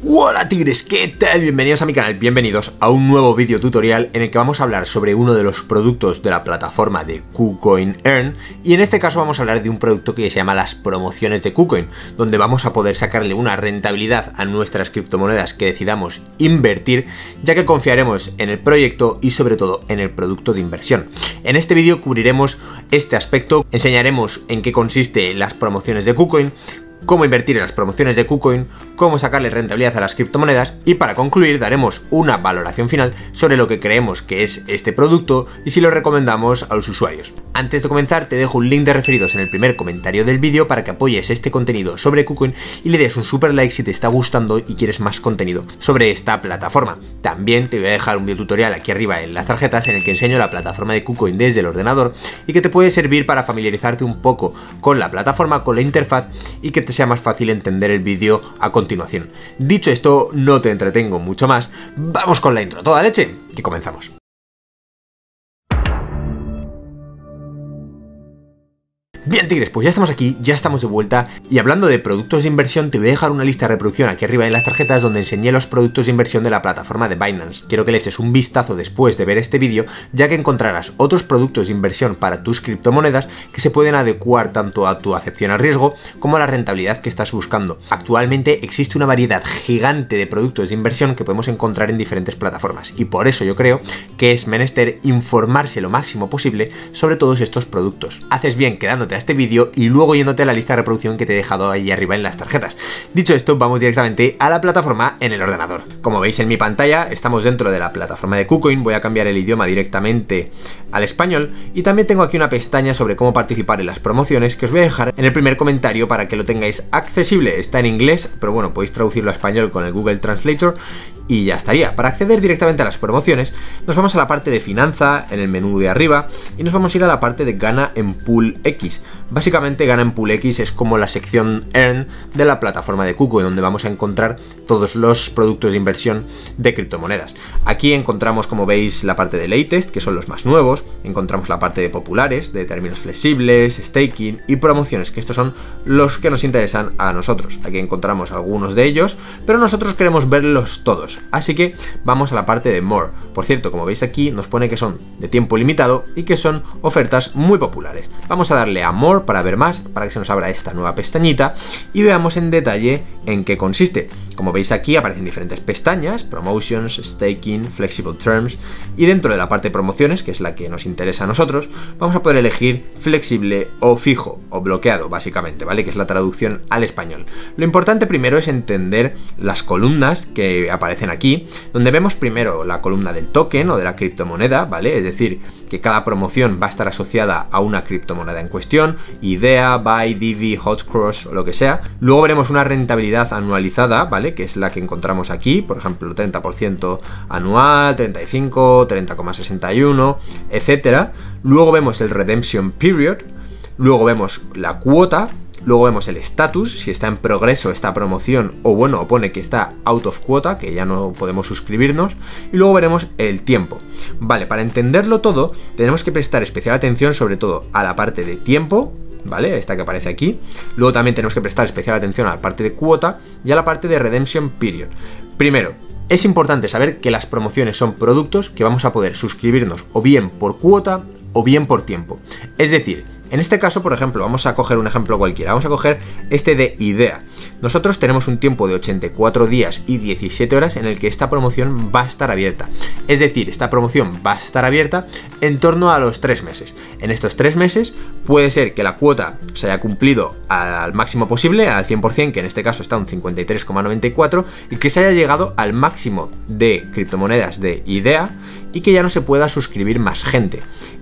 Hola tigres, ¿qué tal? Bienvenidos a mi canal, bienvenidos a un nuevo vídeo tutorial en el que vamos a hablar sobre uno de los productos de la plataforma de KuCoin Earn, y en este caso vamos a hablar de un producto que se llama las promociones de KuCoin, donde vamos a poder sacarle una rentabilidad a nuestras criptomonedas que decidamos invertir, ya que confiaremos en el proyecto y sobre todo en el producto de inversión. En este vídeo cubriremos este aspecto, enseñaremos en qué consiste las promociones de KuCoin, cómo invertir en las promociones de KuCoin, cómo sacarle rentabilidad a las criptomonedas y para concluir daremos una valoración final sobre lo que creemos que es este producto y si lo recomendamos a los usuarios. Antes de comenzar te dejo un link de referidos en el primer comentario del vídeo para que apoyes este contenido sobre KuCoin y le des un super like si te está gustando y quieres más contenido sobre esta plataforma. También te voy a dejar un video tutorial aquí arriba en las tarjetas en el que enseño la plataforma de KuCoin desde el ordenador y que te puede servir para familiarizarte un poco con la plataforma, con la interfaz y que te sea más fácil entender el vídeo a continuación. Dicho esto, no te entretengo mucho más, vamos con la intro, toda leche, que comenzamos. Bien tigres, pues ya estamos aquí, ya estamos de vuelta y hablando de productos de inversión te voy a dejar una lista de reproducción aquí arriba en las tarjetas donde enseñé los productos de inversión de la plataforma de Binance. Quiero que le eches un vistazo después de ver este vídeo, ya que encontrarás otros productos de inversión para tus criptomonedas que se pueden adecuar tanto a tu acepción al riesgo como a la rentabilidad que estás buscando. Actualmente existe una variedad gigante de productos de inversión que podemos encontrar en diferentes plataformas y por eso yo creo que es menester informarse lo máximo posible sobre todos estos productos. Haces bien quedándote a este vídeo y luego yéndote a la lista de reproducción que te he dejado ahí arriba en las tarjetas. Dicho esto, vamos directamente a la plataforma en el ordenador. Como veis en mi pantalla, estamos dentro de la plataforma de KuCoin, voy a cambiar el idioma directamente al español y también tengo aquí una pestaña sobre cómo participar en las promociones que os voy a dejar en el primer comentario para que lo tengáis accesible. Está en inglés, pero bueno, podéis traducirlo a español con el Google Translator y ya estaría. Para acceder directamente a las promociones, nos vamos a la parte de finanza, en el menú de arriba, y nos vamos a ir a la parte de Gana en Pool X. Básicamente Gana en Pool X es como la sección Earn de la plataforma de KuCoin, donde vamos a encontrar todos los productos de inversión de criptomonedas. Aquí encontramos, como veis, la parte de Latest, que son los más nuevos, encontramos la parte de populares, de términos flexibles, staking y promociones, que estos son los que nos interesan a nosotros. Aquí encontramos algunos de ellos, pero nosotros queremos verlos todos. Así que vamos a la parte de More. Por cierto, como veis aquí nos pone que son de tiempo limitado y que son ofertas muy populares. Vamos a darle a More para ver más, para que se nos abra esta nueva pestañita y veamos en detalle en qué consiste. Como veis aquí aparecen diferentes pestañas, Promotions, Staking, Flexible Terms, y dentro de la parte de promociones, que es la que nos interesa a nosotros, vamos a poder elegir flexible o fijo o bloqueado básicamente, ¿vale? Que es la traducción al español. Lo importante primero es entender las columnas que aparecen aquí, donde vemos primero la columna del token o de la criptomoneda, ¿vale? Es decir, que cada promoción va a estar asociada a una criptomoneda en cuestión, IDEA, BUY, Divi, Hot Cross o lo que sea. Luego veremos una rentabilidad anualizada, ¿vale? Que es la que encontramos aquí, por ejemplo, 30% anual, 35, 30,61, etcétera. Luego vemos el Redemption Period, luego vemos la cuota. Luego vemos el status, si está en progreso esta promoción o bueno, o pone que está out of quota, que ya no podemos suscribirnos. Y luego veremos el tiempo. Vale, para entenderlo todo tenemos que prestar especial atención sobre todo a la parte de tiempo, ¿vale? Esta que aparece aquí. Luego también tenemos que prestar especial atención a la parte de cuota y a la parte de Redemption Period. Primero, es importante saber que las promociones son productos que vamos a poder suscribirnos o bien por cuota o bien por tiempo. Es decir, en este caso, por ejemplo, vamos a coger un ejemplo cualquiera, vamos a coger este de IDEA. Nosotros tenemos un tiempo de 84 días y 17 horas en el que esta promoción va a estar abierta. Es decir, esta promoción va a estar abierta en torno a los 3 meses. En estos 3 meses puede ser que la cuota se haya cumplido al máximo posible, al 100%, que en este caso está un 53,94, y que se haya llegado al máximo de criptomonedas de IDEA y que ya no se pueda suscribir más gente.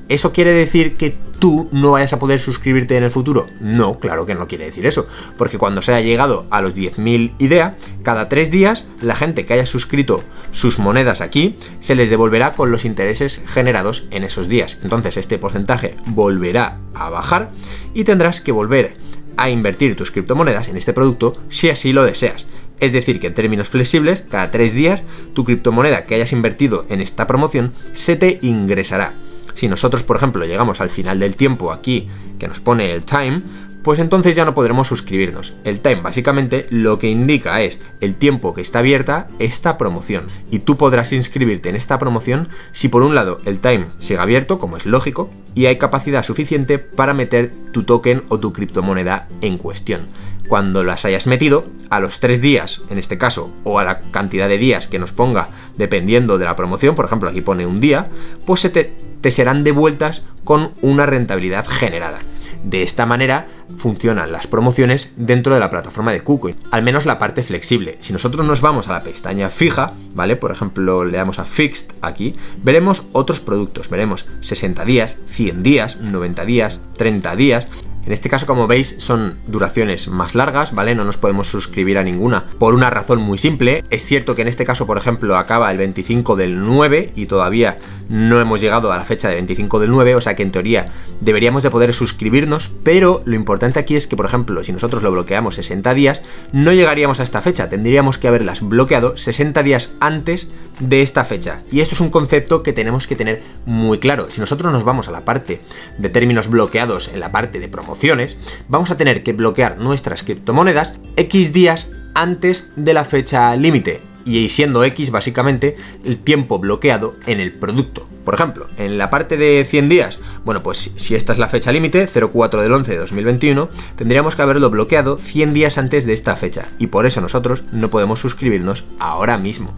¿Eso quiere decir que tú no vayas a poder suscribirte en el futuro? No, claro que no quiere decir eso, porque cuando se haya llegado a los 10.000 IDEA, cada 3 días la gente que haya suscrito sus monedas aquí se les devolverá con los intereses generados en esos días. Entonces este porcentaje volverá a bajar y tendrás que volver a invertir tus criptomonedas en este producto si así lo deseas. Es decir, que en términos flexibles, cada 3 días tu criptomoneda que hayas invertido en esta promoción se te ingresará. Si nosotros, por ejemplo, llegamos al final del tiempo aquí, que nos pone el time, pues entonces ya no podremos suscribirnos. El time básicamente lo que indica es el tiempo que está abierta esta promoción, y tú podrás inscribirte en esta promoción si por un lado el time sigue abierto, como es lógico, y hay capacidad suficiente para meter tu token o tu criptomoneda en cuestión. Cuando las hayas metido, a los 3 días, en este caso, o a la cantidad de días que nos ponga, dependiendo de la promoción, por ejemplo aquí pone un día, pues te serán devueltas con una rentabilidad generada. De esta manera funcionan las promociones dentro de la plataforma de KuCoin, al menos la parte flexible. Si nosotros nos vamos a la pestaña fija, ¿vale? Por ejemplo, le damos a Fixed aquí, veremos otros productos, veremos 60 días, 100 días, 90 días, 30 días... En este caso, como veis, son duraciones más largas, ¿vale? No nos podemos suscribir a ninguna por una razón muy simple. Es cierto que en este caso, por ejemplo, acaba el 25 del 9 y todavía no hemos llegado a la fecha de 25 del 9, o sea que en teoría deberíamos de poder suscribirnos, pero lo importante aquí es que, por ejemplo, si nosotros lo bloqueamos 60 días, no llegaríamos a esta fecha, tendríamos que haberlas bloqueado 60 días antes de esta fecha. Y esto es un concepto que tenemos que tener muy claro. Si nosotros nos vamos a la parte de términos bloqueados en la parte de promociones, vamos a tener que bloquear nuestras criptomonedas X días antes de la fecha límite, y siendo X básicamente el tiempo bloqueado en el producto. Por ejemplo, en la parte de 100 días, bueno, pues si esta es la fecha límite, 04 del 11 de 2021, tendríamos que haberlo bloqueado 100 días antes de esta fecha, y por eso nosotros no podemos suscribirnos ahora mismo.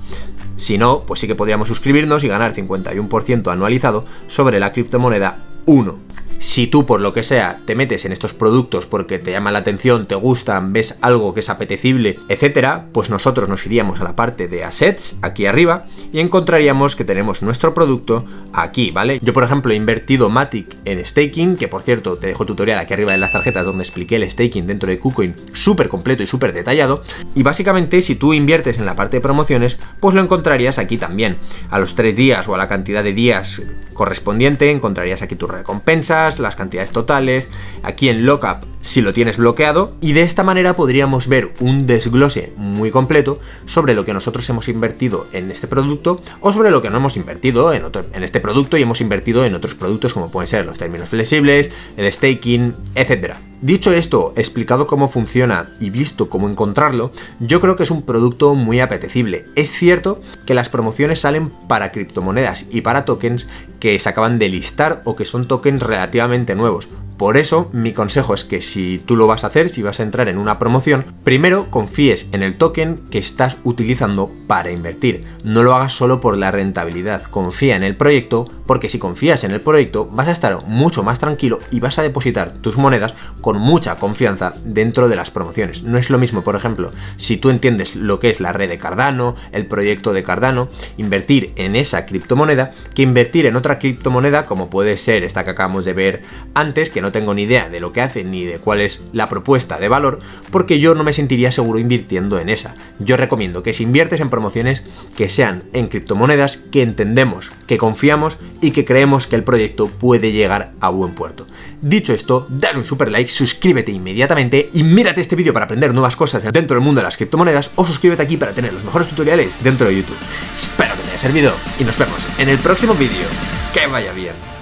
Si no, pues sí que podríamos suscribirnos y ganar 51% anualizado sobre la criptomoneda 1. Si tú, por lo que sea, te metes en estos productos porque te llama la atención, te gustan, ves algo que es apetecible, etcétera, pues nosotros nos iríamos a la parte de Assets, aquí arriba, y encontraríamos que tenemos nuestro producto aquí, ¿vale? Yo, por ejemplo, he invertido Matic en staking, que por cierto, te dejo el tutorial aquí arriba en las tarjetas donde expliqué el staking dentro de KuCoin, súper completo y súper detallado, y básicamente si tú inviertes en la parte de promociones, pues lo encontrarías aquí también. A los 3 días o a la cantidad de días correspondiente encontrarías aquí tus recompensas, las cantidades totales, aquí en Lockup si lo tienes bloqueado, y de esta manera podríamos ver un desglose muy completo sobre lo que nosotros hemos invertido en este producto o sobre lo que no hemos invertido en este producto y hemos invertido en otros productos como pueden ser los términos flexibles, el staking, etcétera. Dicho esto, explicado cómo funciona y visto cómo encontrarlo, yo creo que es un producto muy apetecible. Es cierto que las promociones salen para criptomonedas y para tokens que se acaban de listar o que son tokens relativamente nuevos. Por eso, mi consejo es que si tú lo vas a hacer, si vas a entrar en una promoción, primero confíes en el token que estás utilizando para invertir. No lo hagas solo por la rentabilidad, confía en el proyecto, porque si confías en el proyecto vas a estar mucho más tranquilo y vas a depositar tus monedas con mucha confianza dentro de las promociones. No es lo mismo, por ejemplo, si tú entiendes lo que es la red de Cardano, el proyecto de Cardano, invertir en esa criptomoneda que invertir en otra criptomoneda como puede ser esta que acabamos de ver antes, que no tengo ni idea de lo que hace ni de cuál es la propuesta de valor, porque yo no me sentiría seguro invirtiendo en esa. Yo recomiendo que si inviertes en promociones, que sean en criptomonedas que entendemos, que confiamos y que creemos que el proyecto puede llegar a buen puerto. Dicho esto, dale un super like, suscríbete inmediatamente y mírate este vídeo para aprender nuevas cosas dentro del mundo de las criptomonedas, o suscríbete aquí para tener los mejores tutoriales dentro de YouTube. Espero que te haya servido y nos vemos en el próximo vídeo. Que vaya bien.